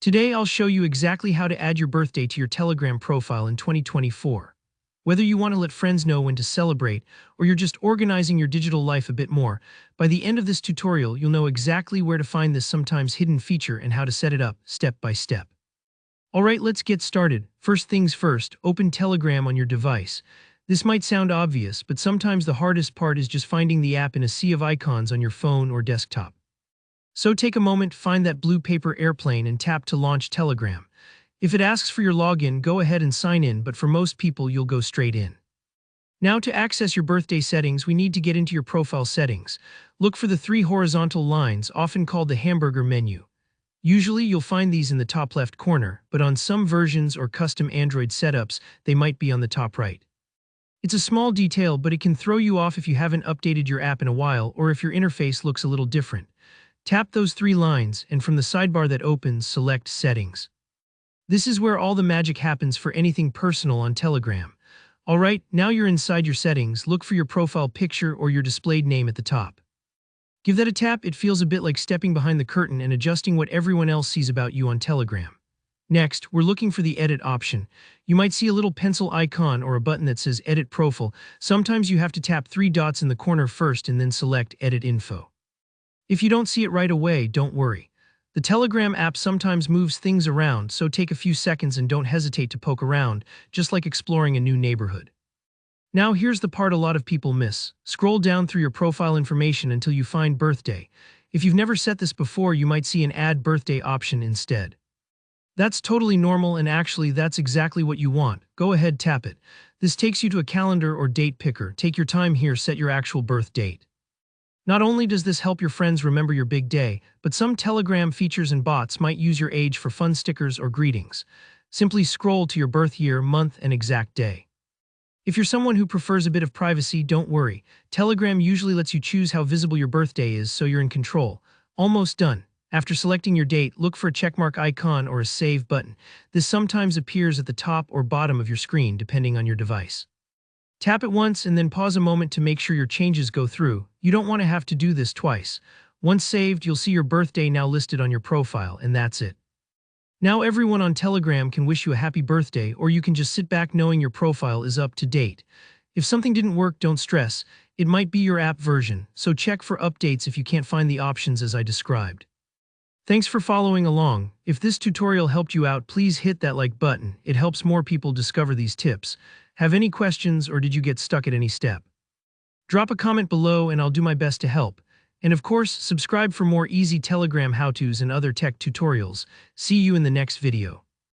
Today I'll show you exactly how to add your birthday to your Telegram profile in 2024. Whether you want to let friends know when to celebrate or you're just organizing your digital life a bit more, by the end of this tutorial you'll know exactly where to find this sometimes hidden feature and how to set it up step by step. Alright, let's get started. First things first, open Telegram on your device. This might sound obvious, but sometimes the hardest part is just finding the app in a sea of icons on your phone or desktop. So take a moment, find that blue paper airplane and tap to launch Telegram. If it asks for your login, go ahead and sign in, but for most people you'll go straight in. Now to access your birthday settings, we need to get into your profile settings. Look for the three horizontal lines, often called the hamburger menu. Usually you'll find these in the top left corner, but on some versions or custom Android setups, they might be on the top right. It's a small detail, but it can throw you off if you haven't updated your app in a while or if your interface looks a little different. Tap those three lines, and from the sidebar that opens, select Settings. This is where all the magic happens for anything personal on Telegram. Alright, now you're inside your settings, look for your profile picture or your displayed name at the top. Give that a tap. It feels a bit like stepping behind the curtain and adjusting what everyone else sees about you on Telegram. Next, we're looking for the Edit option. You might see a little pencil icon or a button that says Edit Profile. Sometimes you have to tap three dots in the corner first and then select Edit Info. If you don't see it right away, don't worry. The Telegram app sometimes moves things around, so take a few seconds and don't hesitate to poke around, just like exploring a new neighborhood. Now here's the part a lot of people miss. Scroll down through your profile information until you find Birthday. If you've never set this before, you might see an Add Birthday option instead. That's totally normal, and actually that's exactly what you want. Go ahead, tap it. This takes you to a calendar or date picker. Take your time here, set your actual birth date. Not only does this help your friends remember your big day, but some Telegram features and bots might use your age for fun stickers or greetings. Simply scroll to your birth year, month, and exact day. If you're someone who prefers a bit of privacy, don't worry. Telegram usually lets you choose how visible your birthday is, so you're in control. Almost done. After selecting your date, look for a checkmark icon or a save button. This sometimes appears at the top or bottom of your screen, depending on your device. Tap it once and then pause a moment to make sure your changes go through. You don't want to have to do this twice. Once saved, you'll see your birthday now listed on your profile, and that's it. Now everyone on Telegram can wish you a happy birthday, or you can just sit back knowing your profile is up to date. If something didn't work, don't stress. It might be your app version, so check for updates if you can't find the options as I described. Thanks for following along. If this tutorial helped you out, please hit that like button. It helps more people discover these tips. Have any questions, or did you get stuck at any step? Drop a comment below and I'll do my best to help. And of course, subscribe for more easy Telegram how-tos and other tech tutorials. See you in the next video.